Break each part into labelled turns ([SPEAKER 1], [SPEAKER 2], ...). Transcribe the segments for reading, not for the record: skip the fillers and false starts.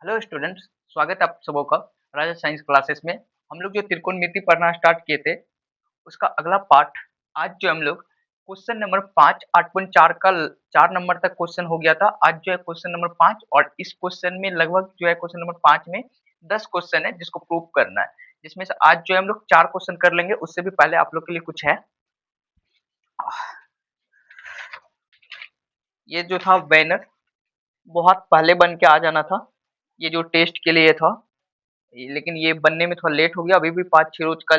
[SPEAKER 1] Hello students, स्वागत है आप सबों का राजा साइंस क्लासेस में। हम लोग जो त्रिकोणमिति पढ़ना स्टार्ट किए थे उसका अगला पार्ट आज जो हम लोग क्वेश्चन नंबर 5 8.4 का 4 नंबर तक क्वेश्चन हो गया था। आज जो है क्वेश्चन नंबर 5 और इस क्वेश्चन में लगभग जो है क्वेश्चन नंबर 5 में 10 क्वेश्चन है जिसको प्रूव करना है, जिसमें से आज जो है हम लोग 4 क्वेश्चन कर लेंगे। उससे भी पहले आप लोग के लिए कुछ है, ये जो था बैनर बहुत पहले बन के आ जाना था, ये जो टेस्ट के लिए था, लेकिन ये बनने में थोड़ा लेट हो गया। अभी भी 5-6 रोज का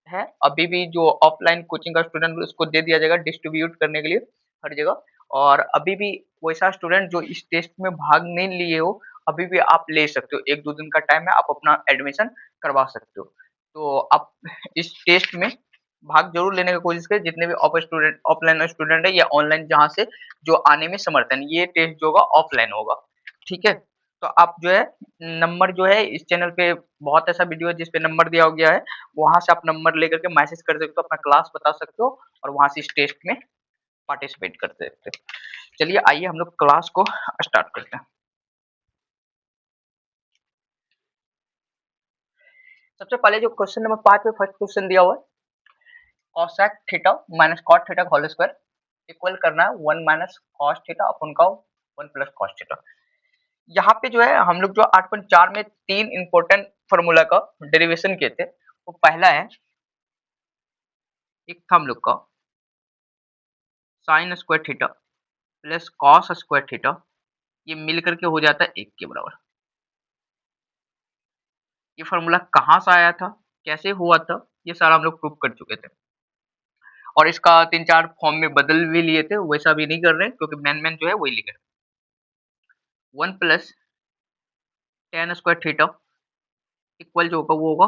[SPEAKER 1] है। अभी भी जो ऑफलाइन कोचिंग का स्टूडेंट उसको दे दिया जाएगा डिस्ट्रीब्यूट करने के लिए हर जगह। और अभी भी वैसा स्टूडेंट जो इस टेस्ट में भाग नहीं लिए हो, अभी भी आप ले सकते हो। 1-2 दिन का टाइम है, आप अपना एडमिशन करवा सकते हो। तो आप इस टेस्ट में भाग जरूर लेने की कोशिश करें, जितने भी ऑफलाइन स्टूडेंट है या ऑनलाइन जहाँ से जो आने में समर्थन। ये टेस्ट जो होगा ऑफलाइन होगा, ठीक है। तो आप जो है नंबर जो है इस चैनल पे बहुत ऐसा वीडियो है जिस पे नंबर दिया हो गया है, वहां से आप नंबर लेकर के मैसेज कर सकते हो, अपना क्लास बता सकते हो और वहां से इस टेस्ट में पार्टिसिपेट कर सकते हो। चलिए आइए हम लोग क्लास को स्टार्ट करते हैं। सबसे पहले जो क्वेश्चन नंबर 5 में फर्स्ट क्वेश्चन दिया हुआ है, cosec theta minus cot theta का होल स्क्वायर इक्वल करना है 1 माइनस cos थीटा अपन का 1 प्लस cos थीटा। यहाँ पे जो है हम लोग जो 8.4 में 3 इंपॉर्टेंट फार्मूला का डेरिवेशन किए थे, वो पहला है, एक था हम लोग का sine square theta plus cos square theta, ये मिल करके हो जाता है 1 के बराबर। ये फार्मूला कहाँ से आया था, कैसे हुआ था, ये सारा हम लोग प्रूव कर चुके थे और इसका 3-4 फॉर्म में बदल भी लिए थे। वैसा भी नहीं कर रहे क्योंकि मेन जो है वही लिखे। 1 plus ten square theta equal जो होगा वो होगा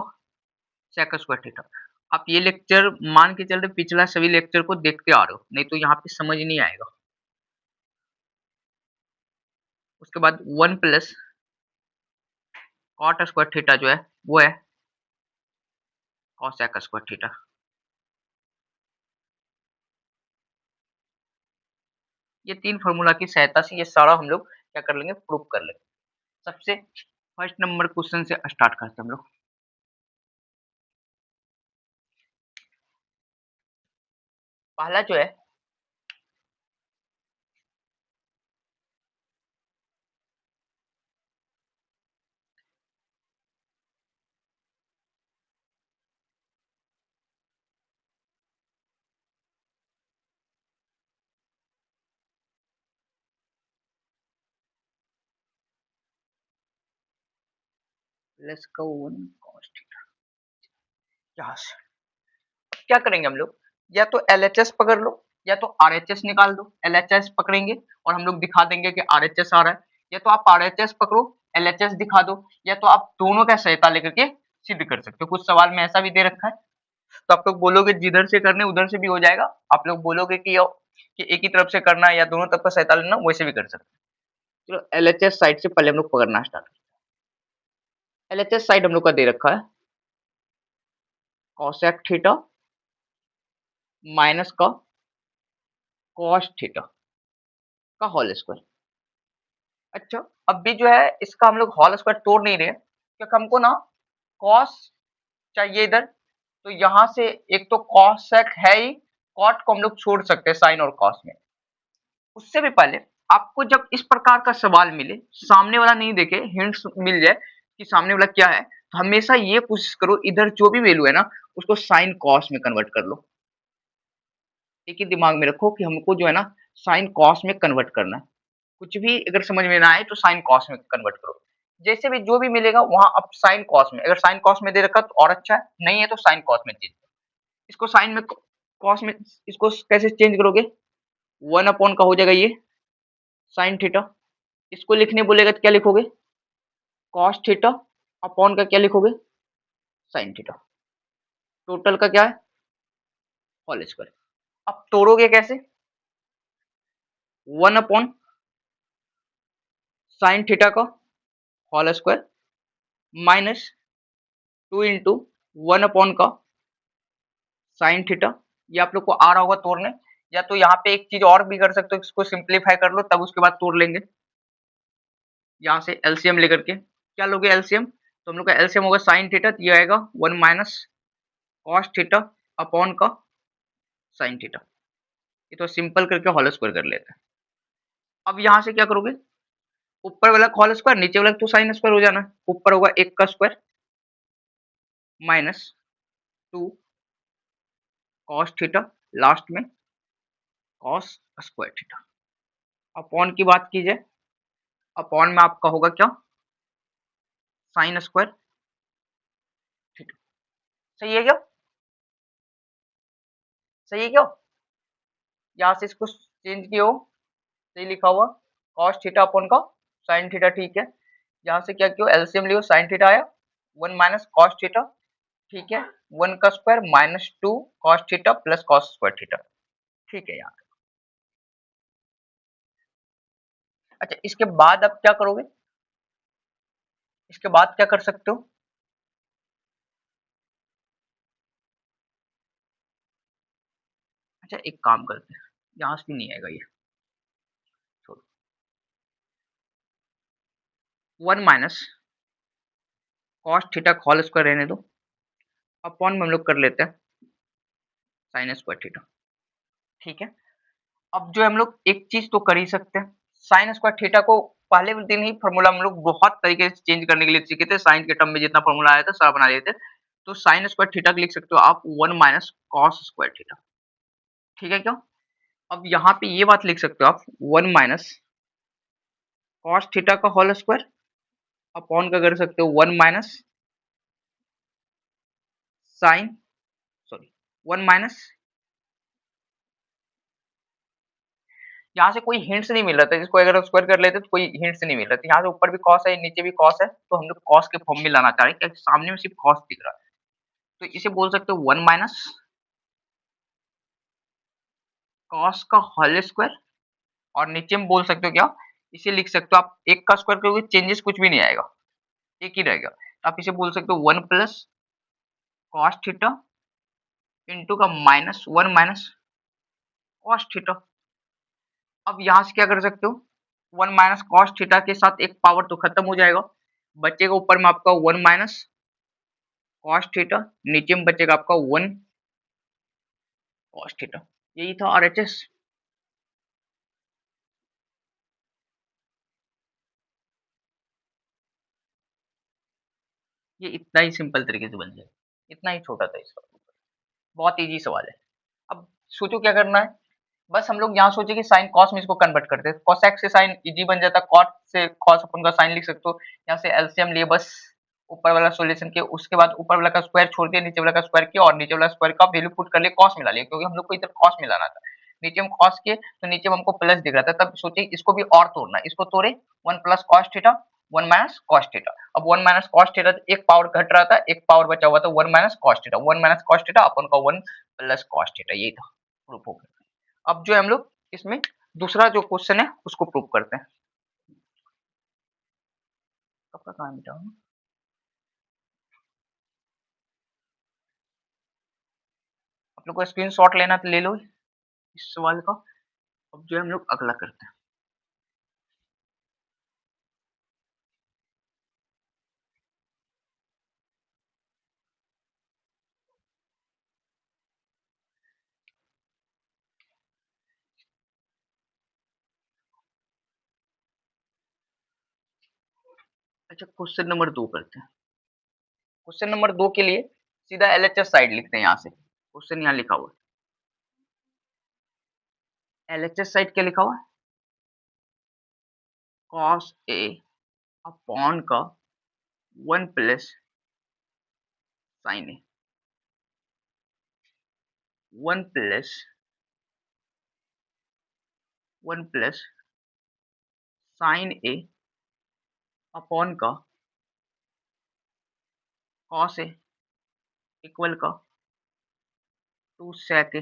[SPEAKER 1] सेक स्क्वायर थीटा। आप ये लेक्चर मान के चल रहे पिछला सभी लेक्चर को देखते आ रहे हो, नहीं तो यहाँ पे समझ नहीं आएगा। उसके बाद 1 प्लस कॉट स्क्वायर थीटा जो है वो है कॉसेक स्क्वायर थीटा। ये 3 फार्मूला की सहायता से ये सारा हम लोग क्या कर लेंगे, प्रूव कर लेंगे। सबसे फर्स्ट नंबर क्वेश्चन से स्टार्ट करते हैं हम लोग। पहला जो है प्लस का 1 cos थीटा, यहाँ से क्या करेंगे हम लोग, या तो एलएचएस पकड़ लो या तो आरएचएस निकाल दो। एलएचएस पकड़ेंगे और हम लोग दिखा देंगे कि आरएचएस आ रहा है, या तो आप आरएचएस पकड़ो एलएचएस दिखा दो, या तो आप दोनों का सहायता लेकर के सिद्ध कर सकते हो। कुछ सवाल में ऐसा भी दे रखा है, तो आप लोग बोलोगे जिधर से करने उधर से भी हो जाएगा। आप लोग बोलोगे कि एक ही तरफ से करना है या दोनों तरफ का सहायता लेना, वैसे भी कर सकते हैं। चलो एलएचएस साइड से पहले हम लोग पकड़ना स्टार्ट। एलएचएस साइड हम लोग का दे रखा है कॉसेक थीटा माइनस का कॉस थीटा का होल स्क्वायर। अच्छा, अब भी जो है इसका हम लोग होल स्क्वायर तोड़ नहीं रहे क्योंकि हमको ना कॉस चाहिए इधर। तो यहाँ से एक तो कॉसेक है ही, कॉट को हम लोग छोड़ सकते हैं साइन और कॉस में। उससे भी पहले आपको जब इस प्रकार का सवाल मिले, सामने वाला नहीं देखे, हिंट्स मिल जाए कि सामने वाला क्या है, तो हमेशा ये कोशिश करो इधर जो भी वैल्यू है ना उसको साइन कॉस में कन्वर्ट कर लो। एक ही दिमाग में रखो कि हमको जो है ना साइन कॉस में कन्वर्ट करना है। कुछ भी अगर समझ में ना आए तो साइन कॉस में कन्वर्ट करो। जैसे भी जो भी मिलेगा वहां अब साइन कॉस में, अगर साइन कॉस में दे रखा तो और अच्छा है, नहीं है तो साइन कॉस में चेंज। इसको साइन में कॉस में, इसको कैसे चेंज करोगे, 1 अपॉन का हो जाएगा ये साइन थीटा। इसको लिखने बोलेगा तो क्या लिखोगे, कॉस थीटा अपॉन का क्या लिखोगे, साइन थीटा। टोटल का क्या है, होल स्क्वायर। अब तोड़ोगे कैसे, 1 अपॉन साइन थीटा का whole square minus 2 into 1 upon का साइन थीटा। ये आप लोग को आ रहा होगा तोड़ने, या तो यहाँ पे एक चीज और भी कर सकते हो, इसको सिंप्लीफाई कर लो तब उसके बाद तोड़ लेंगे। यहाँ से एलसीएम लेकर के क्या लोगे एलसीएम, तो हम लोग का एलसीएम होगा साइन थीटा, ये आएगा 1 माइनस कॉस थीटा अपॉन का साइन थीटा। ये तो सिंपल करके होल स्क्वायर कर लेते हैं। अब यहाँ से क्या करोगे, ऊपर वाला होल स्क्वायर, नीचे वाला तो साइन स्क्वायर हो जाना है। ऊपर होगा 1 का square minus 2 cos theta, last में कॉस स्क्वायर थीटा। अपॉन की बात की जाए, अपॉन में आपका होगा क्या, साइन स्क्वायर थीटा। सही है क्या, सही है क्या, यहाँ से इसको चेंज किया हो, सही लिखा हुआ कॉस थीटा अपॉन का साइन थीटा, ठीक है। यहाँ से क्या किया, एलसीएम लियो, साइन थीटा आया 1 माइनस कॉस थीटा, ठीक है, 1 का square minus 2 cos theta plus cos square theta, ठीक है यहाँ। अच्छा, इसके बाद आप क्या करोगे, इसके बाद क्या कर सकते हो, अच्छा एक काम करते हैं, यहाँ से भी नहीं आएगा ये, छोड़ो, 1 minus cos theta whole square रहने दो, अपॉन में हम लोग कर लेते हैं साइन स्क्वायर थीटा, ठीक है। अब जो हम लोग एक चीज तो कर ही सकते हैं, साइन स्क्वायर थीटा को पहले दिन ही फॉर्मूला हम लोग बहुत तरीके से चेंज करने के लिए सीखे थे, साइन के टर्म में जितना फॉर्मूला आया था सारा बना लेते। तो साइन स्क्वायर थीटा लिख सकते हो आप 1 माइनस कॉस स्क्वायर थीटा, ठीक है क्या। अब यहाँ पे ये बात लिख सकते हो आप 1 माइनस कॉस थीटा का होल स्क्वायर अपॉन का कर सकते हो 1 माइनस साइन, सॉरी 1 माइनस, यहाँ से कोई हिंट्स नहीं मिल रहा था, जिसको अगर स्क्वायर कर लेते तो कोई हिंट्स नहीं मिल रहा था। यहाँ से ऊपर भी कॉस है, नीचे भी कॉस है, तो हम लोग कॉस के फॉर्म में लाना चाह रहे हैं, क्योंकि सामने में सिर्फ कॉस दिख रहा है। तो इसे बोल सकते हो 1 माइनस कॉस का होल स्क्वायर, और नीचे में बोल सकते हो क्या, इसे लिख सकते हो आप, एक का स्क्वायर करोगे चेंजेस कुछ भी नहीं आएगा, एक ही रहेगा, तो आप इसे बोल सकते हो 1 प्लस कॉस थीटा इंटू का माइनस 1 माइनस कॉस थीटा। अब यहाँ से क्या कर सकते हो, 1 माइनस कॉस थीटा के साथ एक पावर तो खत्म हो जाएगा, बचेगा ऊपर में आपका 1 माइनस कॉस थीटा, नीचे में बचेगा आपका 1 कॉस थीटा। यही था आरएचएस। ये इतना ही सिंपल तरीके से बन जाएगा, इतना ही छोटा था इसका, बहुत इजी सवाल है। अब सोचो क्या करना है, बस हम लोग यहाँ सोचे कि साइन कॉस में इसको कन्वर्ट करते हैं, कॉसेक से साइन इजी बन जाता है, कॉट से कॉस अपन का साइन लिख सकते हो। यहाँ से एलसीएम लिए बस ऊपर वाला सॉल्यूशन के, उसके बाद ऊपर वाला का स्क्वायर छोड़ दिया, नीचे वाला का स्क्वायर किया, और नीचे वाला स्क्वायर का वैल्यू पुट कर लिया, कॉस मिला लिया, क्योंकि हम लोग को इधर कॉस मिलाना था। नीचे में कॉस किए तो नीचे में हमको प्लस दिख रहा था, तब सोचे इसको भी और तोड़ना, इसको तोड़े 1 plus cos theta 1 minus cos theta. अब 1 माइनस कॉस थीटा एक पावर घट रहा था, एक पावर बचा हुआ था 1 minus cos theta, 1 minus cos theta अपन का 1 प्लस कॉस थीटा, यही था प्रूफ हो गया। अब जो है हम लोग इसमें दूसरा जो क्वेश्चन है उसको प्रूव करते हैं। कब का कहां मिटा हूं, आप लोग को स्क्रीनशॉट लेना तो ले लो इस सवाल का। अब जो है हम लोग अगला करते हैं। अच्छा, क्वेश्चन नंबर 2 करते हैं। क्वेश्चन नंबर 2 के लिए सीधा एलएचएस साइड लिखते हैं, यहाँ से क्वेश्चन यहाँ लिखा हुआ है, एलएचएस साइड क्या लिखा हुआ है, कॉस ए अपॉन का 1 प्लस साइन ए, 1 प्लस 1 प्लस साइन ए अपॉन का कॉस ए इक्वल का 2 सेक ए,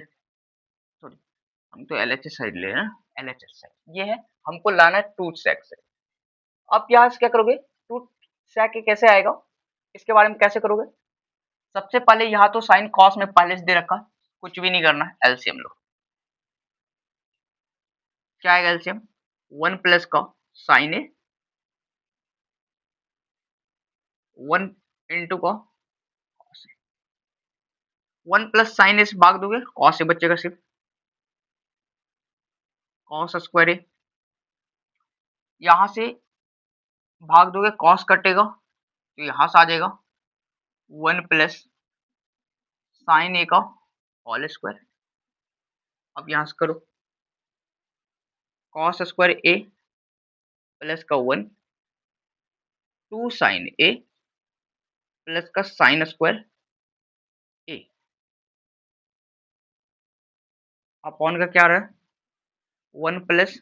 [SPEAKER 1] सॉरी हम तो एलएचएस साइड ले रहे हैं, एलएचएस साइड ये है, हमको लाना है 2 सेक से। अब यहाँ से क्या करोगे, 2 सेक ए कैसे आएगा, इसके बारे में कैसे करोगे। सबसे पहले यहाँ तो साइन कॉस में पहले से दे रखा, कुछ भी नहीं करना है, एलसीएम लो। क्या आएगा एलसीएम, 1 प्लस का साइन ए 1 इंटू का 1 प्लस साइन ए से भाग दोगे कॉस ए बचेगा सिर्फ, कॉस स्क्वायर ए। यहाँ से भाग दोगे कॉस कटेगा तो यहाँ से आ जाएगा 1 प्लस साइन ए का होल स्क्वायर। अब यहाँ से करो कॉस स्क्वायर ए प्लस का 1 2 साइन ए प्लस का साइन स्क्वायर ए अपॉन का क्या रहा है 1 प्लस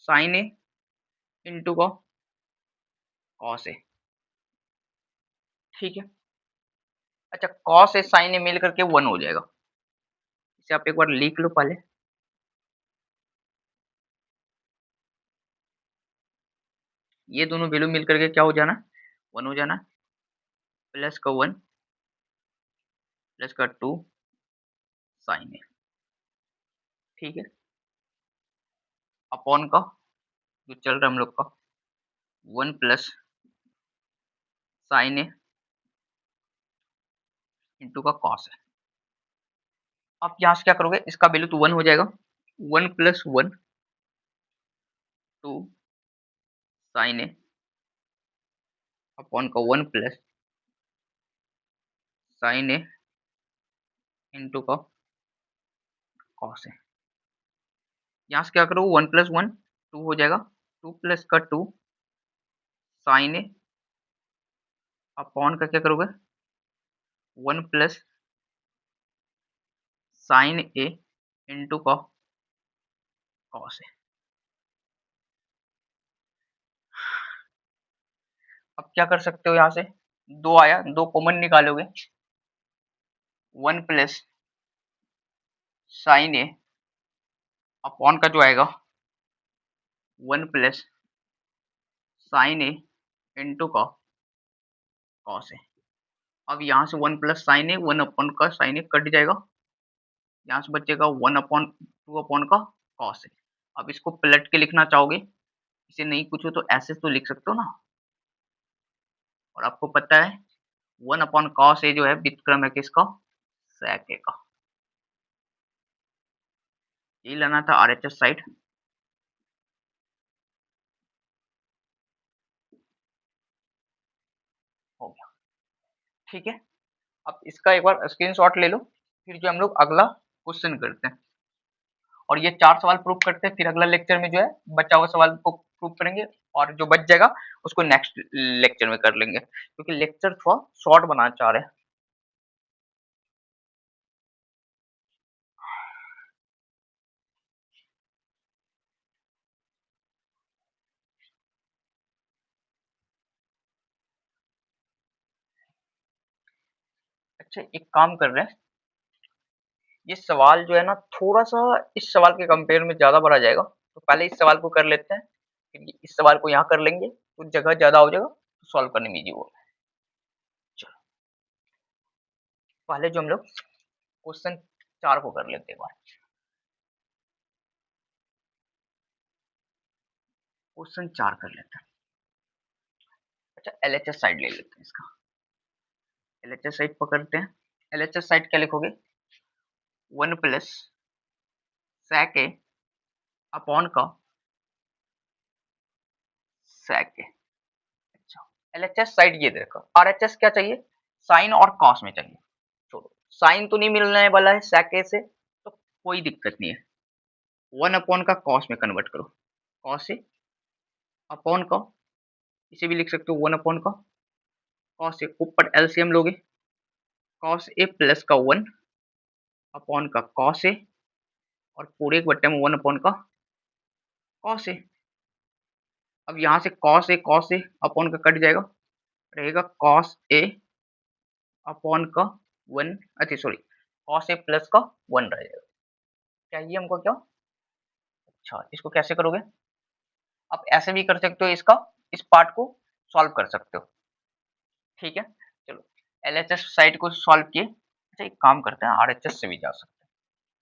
[SPEAKER 1] साइन ए इंटू का कॉस ए। ठीक है। अच्छा कॉस ए साइन ए मिल करके 1 हो जाएगा, इसे आप एक बार लिख लो पहले। ये दोनों वैल्यू मिल करके क्या हो जाना 1 हो जाना, प्लस का 1 प्लस का 2 साइन ए। ठीक है। अपॉन का जो चल रहा है हम लोग का 1 प्लस साइन ए इंटू का कॉस है। अब यहाँ से क्या करोगे इसका वैल्यू तो 1 हो जाएगा, 1 प्लस 1 2 साइन ए अपॉन का 1 प्लस साइन ए इंटू का कॉस है। यहाँ से क्या करो 1 प्लस 1 2 हो जाएगा, 2 प्लस का 2 साइन ए अपॉन का क्या करोगे 1 प्लस साइन ए इंटू का कॉस है। अब क्या कर सकते हो यहाँ से 2 आया 2 कॉमन निकालोगे 1 प्लस साइन ए अपॉन का जो आएगा 1 प्लस साइन ए इंटू का कॉस है। अब यहाँ से 1 प्लस साइन ए 1 अपॉन का साइन ए कट जाएगा, यहाँ से बचेगा 1 अपॉन 2 अपॉन का कॉस है। अब इसको पलट के लिखना चाहोगे, इसे नहीं कुछ हो तो ऐसे तो लिख सकते हो ना। और आपको पता है 1 अपॉन कॉस ए जो है व्युत्क्रम है किसका sec a का। ये लेना था आरएचएस साइड। हो गया। ठीक है। अब इसका एक बार स्क्रीनशॉट ले लो, फिर जो हम लोग अगला क्वेश्चन करते हैं और ये 4 सवाल प्रूव करते हैं, फिर अगला लेक्चर में जो है बचा हुआ सवाल को प्रूव करेंगे और जो बच जाएगा उसको नेक्स्ट लेक्चर में कर लेंगे, क्योंकि लेक्चर थोड़ा शॉर्ट बनाना चाह रहे हैं। अच्छा एक काम कर रहे हैं, ये सवाल जो है ना थोड़ा सा इस सवाल के कंपेयर में ज्यादा बड़ा जाएगा, तो पहले इस सवाल को कर लेते हैं, फिर इस सवाल को यहाँ कर लेंगे तो जगह ज्यादा हो जाएगा तो सॉल्व करने में इजी होगा। चलो पहले जो हम लोग क्वेश्चन 4 को कर लेते हैं, क्वेश्चन 4 कर लेते हैं। अच्छा एलएचएस साइड ले लेते हैं इसका, एलएचएस साइड पकड़ते हैं। एलएचएस साइड क्या लिखोगे 1 प्लस sec ए अपॉन का sec ए। अच्छा एलएचएस साइड ये देखो, आरएचएस क्या चाहिए साइन और कॉस में चाहिए, छोड़ो साइन तो नहीं मिलने वाला है sec ए से तो कोई दिक्कत नहीं है, 1 अपॉन का कॉस में कन्वर्ट करो, कॉस ए अपॉन का इसे भी लिख सकते हो 1 अपॉन का कॉस ए, ऊपर एलसीएम लोगे कॉस ए प्लस का 1 अपॉन का कॉस ए और पूरे एक बट्टे में 1 अपॉन का कॉस ए। अब यहाँ से कॉस ए अपॉन का कट जाएगा, रहेगा कॉस ए अपॉन का 1, अच्छा सॉरी कॉस ए प्लस का 1 रह जाएगा। चाहिए हमको क्या, अच्छा इसको कैसे करोगे, आप ऐसे भी कर सकते हो, इसका इस पार्ट को सॉल्व कर सकते हो। ठीक है चलो एलएचएस साइड को सॉल्व किए। अच्छा एक काम करते हैं आरएचएस से भी जा सकते हैं,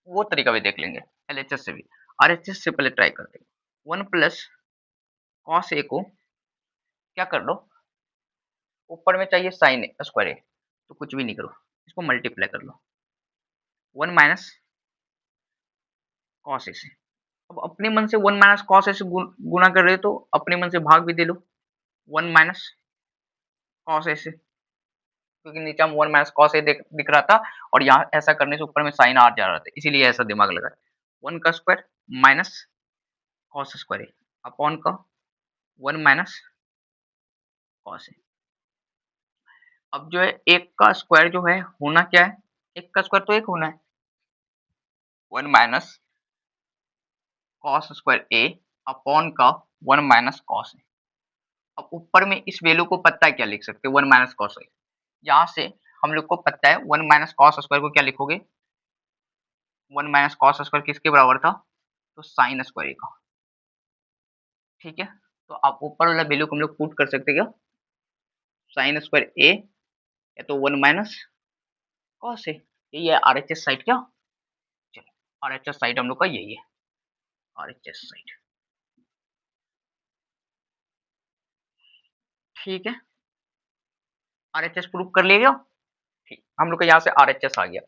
[SPEAKER 1] वो तरीका भी देख लेंगे, एलएचएस से भी। आरएचएस से पहले ट्राई करते हैं, 1 प्लस कॉस ए को क्या कर लो ऊपर में चाहिए साइन स्क्वायर ए, तो कुछ भी नहीं करो, इसको मल्टीप्लाई कर लो, 1 माइनस कॉस ए से। अब अपने मन से 1 माइनस कॉस ए से गुना कर रहे हो तो अपने मन से भाग भी दे लो, 1 माइनस कॉस ए से, क्योंकि नीचे हम 1 माइनस कॉस ए दिख रहा था और यहाँ ऐसा करने से ऊपर में साइन आ जा रहा था, इसीलिए ऐसा दिमाग लगा। 1 का स्क्वायर माइनस कॉस स्क्वायर ए अपॉन का 1 माइनस कॉस ए। अब जो है एक का स्क्वायर जो है होना क्या है, एक का स्क्वायर तो एक होना है, 1 माइनस कॉस स्क्वायर ए अपॉन का 1 माइनस कॉस ए। अब ऊपर में इस वैल्यू को पता है क्या लिख सकते हैं, 1 माइनस कॉस ए। यहाँ से हम लोग को पता है 1 माइनस कॉस स्क्वायर को क्या लिखोगे, 1 माइनस कॉस स्क्वायर किसके बराबर था, तो साइन स्क्वायर का। ठीक है, तो आप ऊपर वाला वैल्यू को हम लोग पुट कर सकते हैं क्या, साइन स्क्वायर ए या तो 1 माइनस कॉस ए, यही है आरएचएस साइड क्या। चलो आरएचएस साइड हम लोग का यही है, आरएचएस साइड। ठीक है, आरएचएस प्रूव कर लिया, ठीक, हम लोग का यहाँ से आरएचएस आ गया।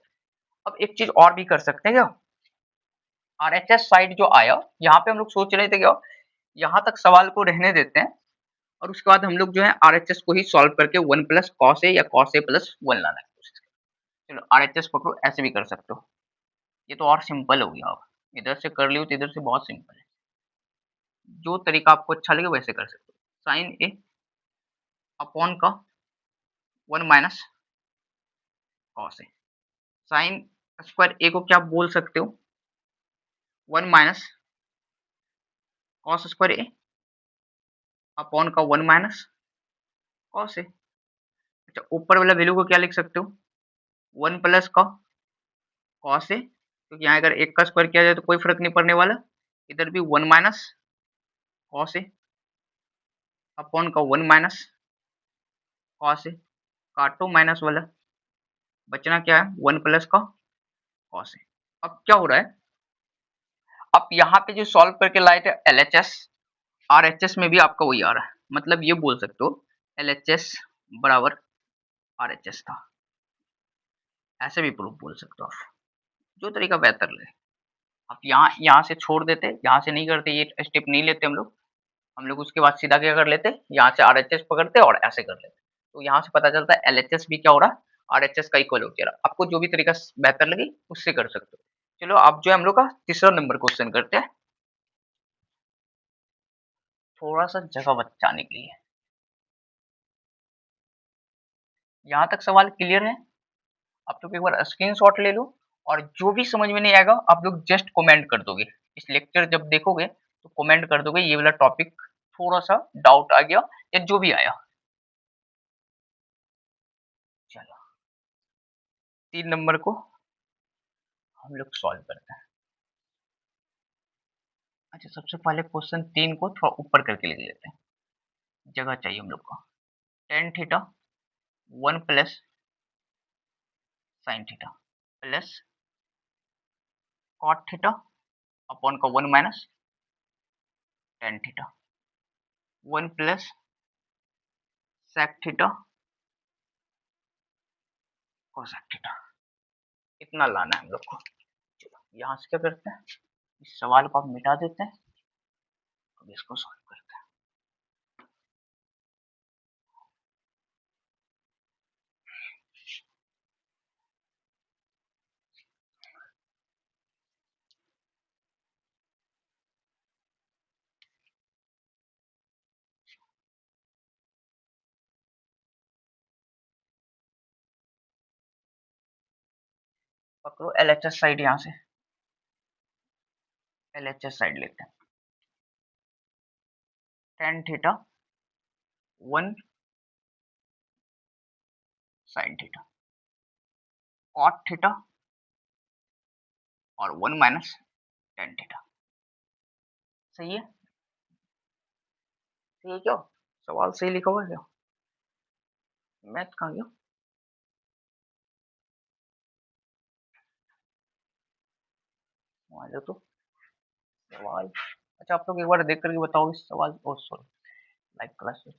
[SPEAKER 1] अब एक चीज और भी कर सकते हैं क्या, आरएचएस साइड जो आया, यहाँ पे हम लोग सोच रहे थे क्या, यहाँ तक सवाल को रहने देते हैं और उसके बाद हम लोग जो है आरएचएस को ही सॉल्व करके 1 प्लस कॉस ए या कॉस ए प्लस 1 लाना है। चलो आरएचएस पकड़ो, ऐसे भी कर सकते हो, ये तो और सिंपल हो गया। अब इधर से कर लियो तो इधर से बहुत सिंपल है, जो तरीका आपको अच्छा लगे वैसे कर सकते हो। साइन ए अपॉन का 1 minus cos A, sine square ए को क्या बोल सकते हो, 1 माइनस कॉस स्क्वायर ए अपॉन का 1 माइनस कॉस ए। अच्छा ऊपर वाला वैल्यू को क्या लिख सकते हो, 1 प्लस का कॉस ए, क्योंकि यहाँ अगर एक का स्क्वायर किया जाए तो कोई फर्क नहीं पड़ने वाला, इधर भी 1 माइनस कॉस ए अपॉन का 1 माइनस कॉस ए, काटो माइनस वाला, बचना क्या है 1 प्लस का कॉस ए। अब क्या हो रहा है, अब यहाँ पे जो सॉल्व करके लाए थे एलएचएस, आरएचएस में भी आपका वही आ रहा है, मतलब ये बोल सकते हो एलएचएस बराबर आरएचएस था, ऐसे भी प्रूफ बोल सकते हो आप, जो तरीका बेहतर लगे। अब यहाँ से छोड़ देते, यहाँ से नहीं करते, ये स्टेप नहीं लेते हम लोग उसके बाद सीधा क्या कर लेते, यहाँ से आरएचएस पकड़ते और ऐसे कर लेते, तो यहाँ से पता चलता है एलएचएस भी क्या हो रहा है, आरएचएस का इक्वल हो जा रहा। आपको जो भी तरीका बेहतर लगे उससे कर सकते हो। चलो अब जो है हम लोग का तीसरा नंबर क्वेश्चन करते हैं, थोड़ा सा जगह बचाने के लिए। यहाँ तक सवाल क्लियर है, आप लोग एक बार स्क्रीनशॉट ले लो और जो भी समझ में नहीं आएगा आप लोग जस्ट कमेंट कर दोगे, इस लेक्चर जब देखोगे तो कमेंट कर दोगे ये वाला टॉपिक थोड़ा सा डाउट आ गया या जो भी आया। चलो 3 नंबर को हम लोग सॉल्व करते हैं। अच्छा सबसे पहले क्वेश्चन 3 को थोड़ा ऊपर करके लिख लेते हैं, जगह चाहिए हम लोग को। Tan theta 1 plus sine theta plus cot theta upon का 1 minus tan theta 1 plus sec theta cosec theta, इतना लाना है हम लोग को। चलो यहाँ से क्या करते हैं, इस सवाल को आप मिटा देते हैं, अब इसको सॉल्व करते हैं। पकड़ो एलएचएस साइड, यहाँ से एलएचएस साइड लेते हैं। Tan theta 1 sine theta cot theta और 1 माइनस टेन थीटा। सही है, सही है क्या, सवाल सही लिखा हुआ है क्या, मैथ कहाँ गया, वहाँ तो सवाल। अच्छा आप लोग एक बार देख करके बताओ इस सवाल, ओ सॉरी लाइव क्लास में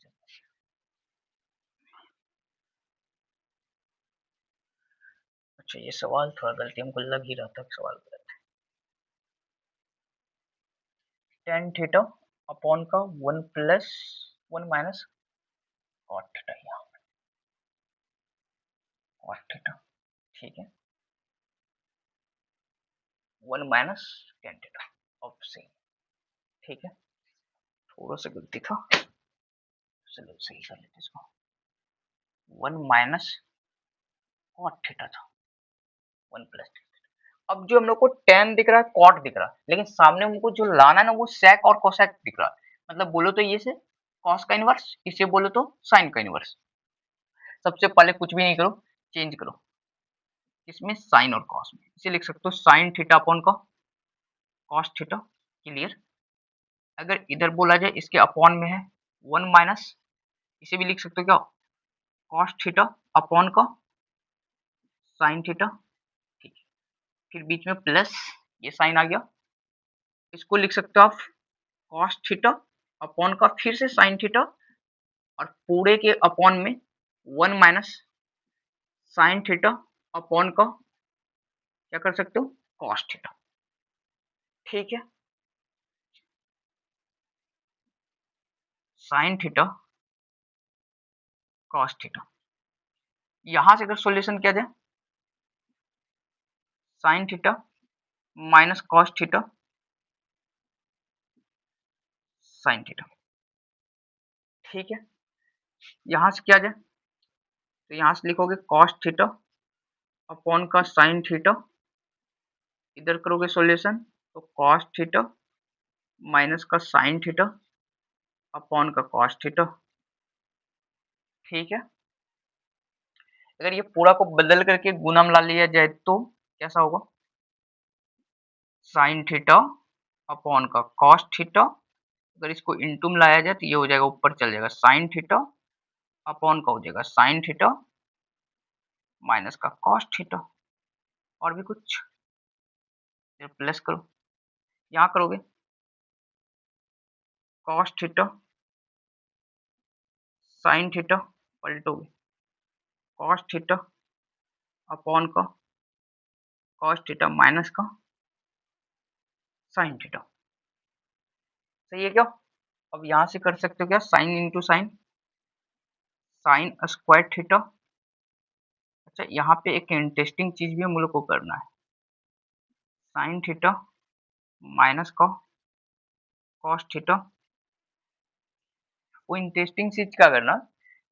[SPEAKER 1] अच्छा ये सवाल थोड़ा गलती हमको लग ही रहा था कि सवाल गलत है। टेन थीटा अपॉन का one plus one minus cot theta, यहाँ कॉट थीटा, ठीक है, one minus tan theta of C, ठीक है, थोड़ा सा गलती था, चलो सही कर लेते इसको, वन माइनस कॉट थीटा था, वन प्लस। अब जो हम लोग को टेन दिख रहा है, कॉट दिख रहा है, लेकिन सामने हमको जो लाना है ना वो सेक और कोसेक दिख रहा है। मतलब बोलो तो ये से कॉस का इनवर्स, इसे बोलो तो साइन का इनवर्स। सबसे पहले कुछ भी नहीं करो, चेंज करो इसमें साइन और कॉस में, इसे लिख सकते हो साइन थीटा अपॉन का कॉस थीटा, क्लियर। अगर इधर बोला जाए इसके अपॉन में है वन माइनस, इसे भी लिख सकते हो क्या, कॉस थीटा अपॉन का साइन थीटा, ठीक है, फिर बीच में प्लस ये साइन आ गया, इसको लिख सकते हो आप कॉस थीटा अपॉन का फिर से साइन थीटा, और पूरे के अपॉन में one minus sine theta upon का क्या कर सकते हो, कॉस थीटा, ठीक है। साइन थीटा कॉस थीटा, यहां से अगर सॉल्यूशन किया जाए sign theta minus cos theta sine theta, ठीक है। यहां से किया जाए तो यहां से लिखोगे कॉस थीटा अपॉन का साइन थीटा, इधर करोगे सॉल्यूशन तो कॉस थीटा माइनस का साइन थीटा अपॉन का कॉस थीटा, ठीक है। अगर ये पूरा को बदल करके गुना में ला लिया जाए तो कैसा होगा, साइन थीटा अपॉन का कॉस थीटा, अगर इसको इनटू में लाया जाए तो ये हो जाएगा ऊपर चल जाएगा साइन थीटा अपॉन का हो जाएगा साइन थीटा माइनस का कॉस थीटा, और भी कुछ प्लस करो, यहाँ करोगे कॉस थीटा साइन थीटा पलटोगे कॉस थीटा अपॉन का कॉस थीटा माइनस का साइन थीटा, सही है क्या। अब यहां से कर सकते हो क्या, sine into sine, sine square theta. अच्छा यहाँ पे एक इंटरेस्टिंग चीज भी हम लोग को करना है, साइन थीटा माइनस का कॉस थीटा, वो इंटरेस्टिंग चीज क्या करना,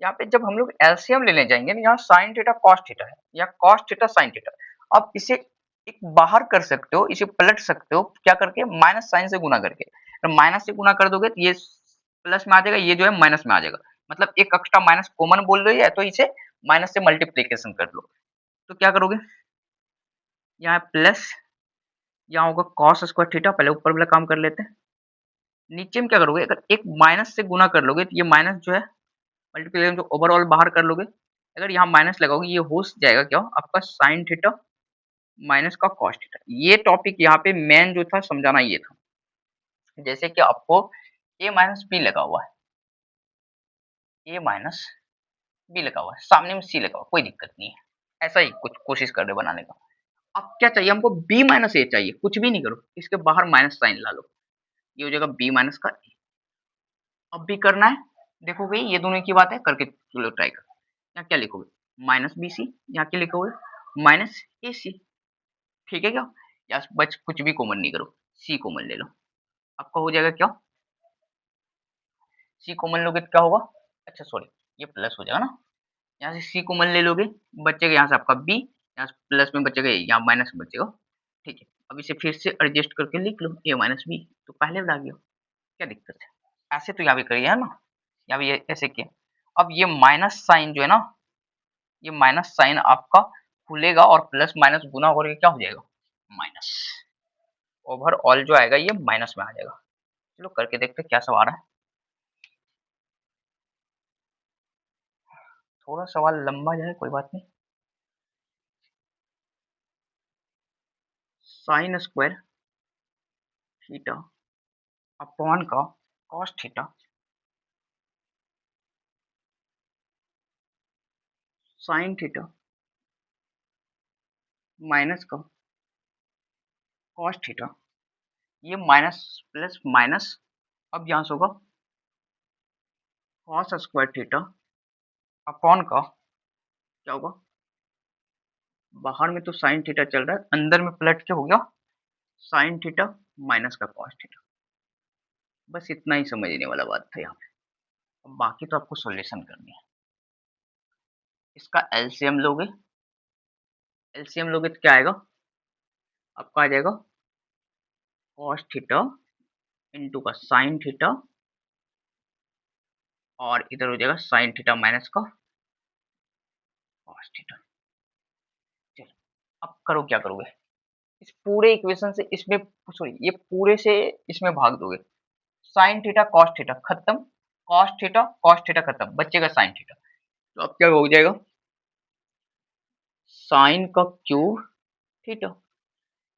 [SPEAKER 1] यहाँ पे जब हम लोग एलसीएम लेने जाएंगे ना, यहाँ साइन थीटा कॉस थीटा है या कॉस थीटा साइन थीटा, अब इसे एक बाहर कर सकते हो, इसे पलट सकते हो क्या करके, माइनस साइन से गुना करके, तो माइनस से गुना कर दोगे तो ये प्लस में आ जाएगा, ये जो है माइनस में आ जाएगा, मतलब एक एक्स्ट्रा माइनस कॉमन बोल लो या तो इसे माइनस से मल्टीप्लीकेशन कर लो, तो क्या करोगे यहाँ प्लस, यहाँ होगा कॉस स्क्वायर थीटा, पहले ऊपर वाला काम कर लेते हैं, नीचे में क्या करोगे, अगर एक माइनस से गुना कर लोगे तो ये माइनस जो है मल्टीप्लिकेशन जो ओवरऑल बाहर कर लोगे, अगर यहाँ माइनस लगाओगे ये हो जाएगा क्या आपका साइन थीटा माइनस का कॉस थीटा। ये टॉपिक यहाँ पे मेन जो था समझाना ये था, जैसे कि आपको ए माइनस बी लगा हुआ है, ए माइनस बी लगा हुआ है, सामने में सी लगा हुआ, कोई दिक्कत नहीं है, ऐसा ही कुछ कोशिश कर रहे बनाने का। अब क्या चाहिए हमको, बी माइनस ए चाहिए, कुछ भी नहीं करो, इसके बाहर माइनस साइन ला लो, ये हो जाएगा बी माइनस का ए। अब भी करना है, देखोगे ये दोनों की बात है, करके चलो ट्राई करो, यहाँ क्या लिखोगे माइनस बी सी, यहाँ क्या लिखोगे माइनस ए सी, ठीक है क्या, या बच कुछ भी कॉमन नहीं करो, सी कॉमन ले लो, आपका हो जाएगा क्या, सी कॉमन लोगे तो क्या होगा, अच्छा सॉरी ये प्लस हो जाएगा ना, यहाँ से सी कॉमन ले लोगे, बचेगा यहाँ से आपका बी, यहाँ से प्लस में बचेगा यहाँ माइनस में बचेगा, ठीक है। अब इसे फिर से एडजस्ट करके लिख लो ए माइनस बी, तो पहले बता गया, क्या दिक्कत है, ऐसे तो यहाँ भी करिए है ना, यहाँ भी ऐसे किया। अब ये माइनस साइन जो है ना, ये माइनस साइन आपका खुलेगा और प्लस माइनस गुना करके क्या हो जाएगा माइनस, ओवरऑल जो आएगा ये माइनस में आ जाएगा। चलो करके देखते क्या सब आ रहा है, थोड़ा सवाल लंबा जाए कोई बात नहीं। साइन स्क्वायर थीटा अपॉन का cos theta sine theta minus का कॉस थीटा, ये माइनस प्लस माइनस, अब यहाँ से होगा कॉस स्क्वायर थीटा अपॉन का क्या होगा, बाहर में तो साइन थीटा चल रहा है, अंदर में पलट के हो गया साइन थीटा माइनस का कॉस थीटा। बस इतना ही समझने वाला बात था यहाँ पे। अब बाकी तो आपको सॉल्यूशन करनी है। इसका एलसीएम लोगे तो क्या आएगा, आपका आ जाएगा कॉस थीटा इंटू का साइन थीटा, और इधर हो जाएगा साइन थीटा माइनस का कॉस थीटा। चलो अब करो, क्या करोगे, इस पूरे इक्वेशन से इसमें, सॉरी ये पूरे से इसमें भाग दोगे, साइन थीटा कॉस थीटा खत्म, कॉस थीटा खत्म, बचेगा साइन थीटा। तो अब क्या हो जाएगा, साइन का क्यूब थीटा,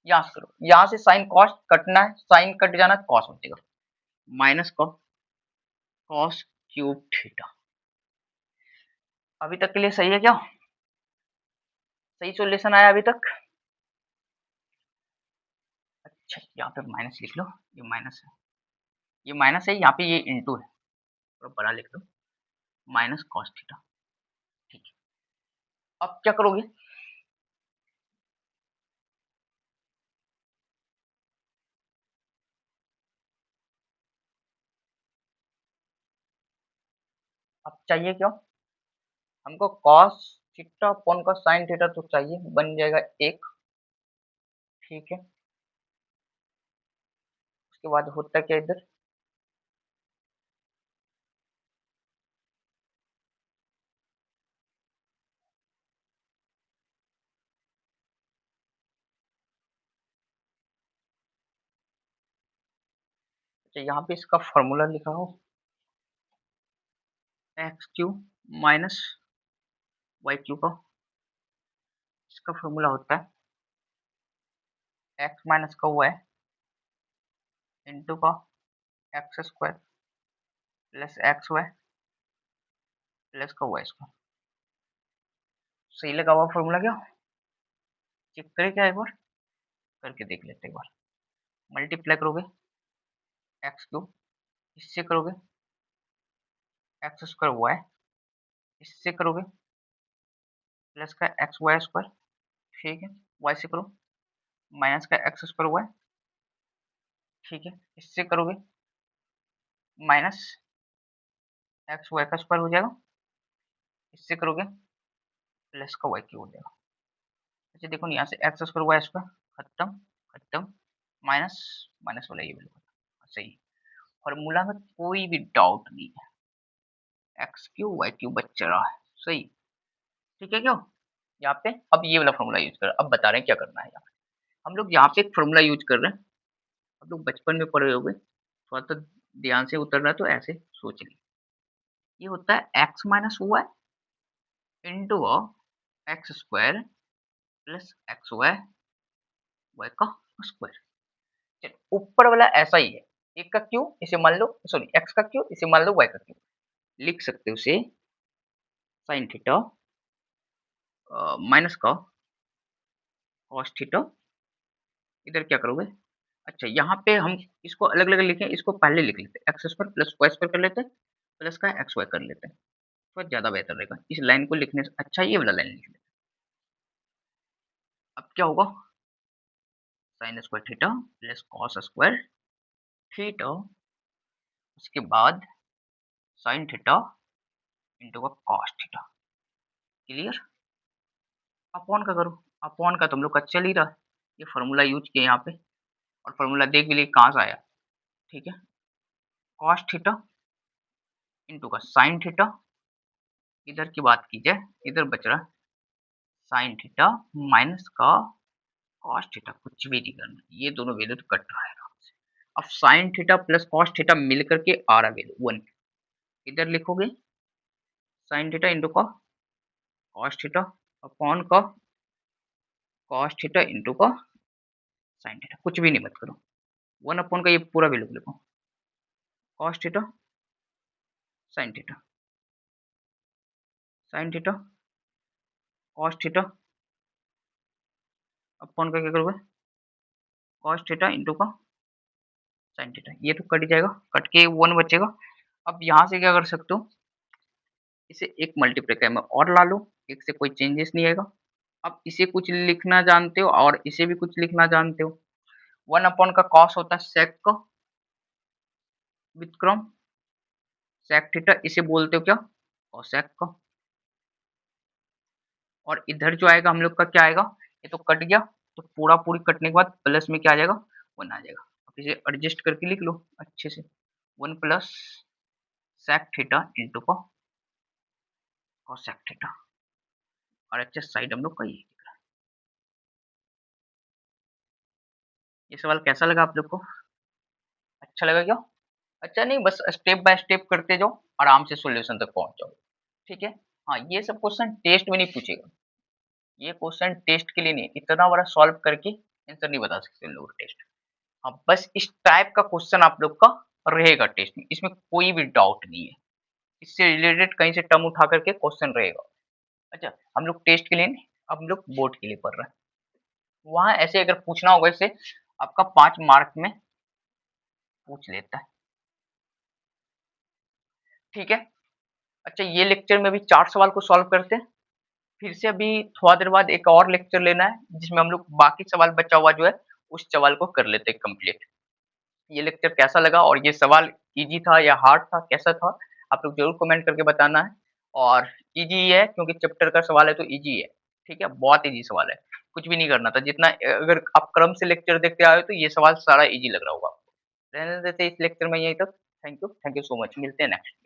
[SPEAKER 1] यहाँ से करो, यहाँ से साइन कॉस कटना है, साइन कट जाना, कॉस बचेगा, माइनस का कॉस क्यूब थीटा। अभी तक के लिए सही है क्या, सही सॉल्यूशन आया अभी तक। अच्छा यहाँ पे माइनस लिख लो, ये माइनस है, ये माइनस है, यहाँ पे ये इंटू है, थोड़ा बड़ा लिख दो, माइनस कॉस थीटा। ठीक है, अब क्या करोगे, अब चाहिए क्यों, हमको कॉस थीटा अपॉन का साइन थीटा तो चाहिए, बन जाएगा एक। ठीक है, उसके बाद होता क्या इधर, अच्छा यहाँ पे इसका फॉर्मूला लिखा हो, x cube minus y cube का, इसका फॉर्मूला होता है एक्स माइनस का वाई इंटू का x square plus x y plus का वाई स्क्वायर। सही लगा हुआ फॉर्मूला क्या, चेक करें क्या एक बार, करके देख लेते हैं एक बार। मल्टीप्लाई करोगे एक्स क्यूब, इससे करोगे एक्स स्क्वायर वाई, इससे करोगे प्लस का एक्स वाई स्क्वायर, ठीक है, वाई से करो माइनस का एक्स स्क्वायर वाई, ठीक है, इससे करोगे माइनस एक्स वाई का स्क्वायर हो जाएगा, इससे करोगे प्लस का वाई क्यूब हो जाएगा। अच्छा देखो यहाँ से एक्स स्क्वायर वाई स्क्वायर खत्म, खत्म, माइनस माइनस वाला ये बिल्कुल सही, फॉर्मूला में कोई भी डाउट नहीं है, एक्स क्यू वाई क्यू बच रहा है सही। ठीक है क्यों, यहाँ पे अब ये वाला फॉर्मूला यूज कर, अब बता रहे हैं क्या करना है यहाँ पे। हम लोग यहाँ पे एक फॉर्मूला यूज कर रहे हैं, हम लोग बचपन में पढ़े होंगे, थोड़ा सा ध्यान से उतर रहा है तो ऐसे सोच ली, ये होता है x minus y into x square plus x y y का स्क्वायर। चलो ऊपर वाला ऐसा ही है, एक का क्यू इसे मान लो, सॉरी एक्स का क्यू इसे मान लो वाई का क्यू, लिख सकते हो उसे साइन थीटा माइनस का कॉस थीटा, इधर क्या करोगे, अच्छा यहाँ पे हम इसको अलग अलग लिखें, इसको पहले लिख लेते हैं x square plus y square कर लेते हैं, प्लस का एक्स वाई कर लेते हैं, तो ज्यादा बेहतर रहेगा इस लाइन को लिखने से, अच्छा ये वाला लाइन लिख लेते हैं। अब क्या होगा, sine square theta plus cos square theta, उसके बाद साइन थीटा इंटू का कॉस थीटा, क्लियर। अपॉन का करो, अपॉन का तुम लोग का चल ही रहा है, ये फॉर्मूला यूज किया यहाँ पे, और फॉर्मूला देख भी लिए कहाँ से आया, ठीक है, कॉस थीटा इंटू का साइन थीटा, इधर की बात की जाए इधर बच रहा साइन थीटा माइनस का कॉस थीटा, कुछ भी नहीं करना, ये दोनों वैल्यू तो कट रहा है आराम से। अब sign theta plus cos theta मिलकर के आ रहा वैल्यू 1, इधर लिखोगे साइन थीटा इंटू का कॉस थीटा अपॉन का कॉस थीटा इंटू का साइन थीटा, कुछ भी नहीं मत करो, 1 अपॉन का ये पूरा वैल्यू लिखो, cos theta sine theta, sine theta cos theta upon का क्या करोगे, कॉस थीटा इंटू का साइन थीटा, ये तो कट जाएगा, कट के 1 बचेगा। अब यहाँ से क्या कर सकते हो, इसे एक मल्टीप्लाई में और ला लो, एक से कोई चेंजेस नहीं आएगा। अब इसे कुछ लिखना जानते हो और इसे भी कुछ लिखना जानते हो। 1 अपॉन का कॉस होता है सेक का व्युत्क्रम सेक थीटा, इसे बोलते हो क्या, कोसेक का। और इधर जो आएगा हम लोग का क्या आएगा, ये तो कट गया, तो पूरा पूरी कटने के बाद प्लस में क्या आ जाएगा, 1 आ जाएगा। अब इसे एडजस्ट करके लिख लो अच्छे से, 1 प्लस सेक थीटा इंटू को कोसेक थीटा। और अच्छा साइड हम लोग का ये दिख रहा है। ये सवाल कैसा लगा आप लोग को, अच्छा लगा क्या? अच्छा नहीं, बस स्टेप बाय स्टेप करते जाओ, आराम से सॉल्यूशन तक पहुंच जाओ, ठीक है। हाँ, ये सब क्वेश्चन टेस्ट में नहीं पूछेगा, ये क्वेश्चन टेस्ट के लिए नहीं, इतना बड़ा सॉल्व करके आंसर नहीं बता सकते लोग टेस्ट। हाँ, बस इस टाइप का क्वेश्चन आप लोग का रहेगा टेस्ट में, इसमें कोई भी डाउट नहीं है, इससे रिलेटेड कहीं से टर्म उठा करके क्वेश्चन रहेगा। अच्छा, हम लोग टेस्ट के लिए नहीं, हम लोग बोर्ड के लिए पढ़ रहे हैं। वहां ऐसे अगर पूछना होगा इसे, आपका 5 मार्क में पूछ लेता है, ठीक है। अच्छा, ये लेक्चर में भी 4 सवाल को सॉल्व करते हैं, फिर से अभी थोड़ा देर बाद एक और लेक्चर लेना है, जिसमें हम लोग बाकी सवाल बचा हुआ जो है उस सवाल को कर लेते हैं कंप्लीट। ये लेक्चर कैसा लगा और ये सवाल इजी था या हार्ड था, कैसा था, आप लोग जरूर कमेंट करके बताना है। और इजी है क्योंकि चैप्टर का सवाल है तो इजी है, ठीक है, बहुत इजी सवाल है, कुछ भी नहीं करना था। जितना अगर आप क्रम से लेक्चर देखते आए हो तो ये सवाल सारा इजी लग रहा होगा आपको। रहने देते इस लेक्चर में यहीं तक। थैंक यू सो मच, मिलते हैं नेक्स्ट।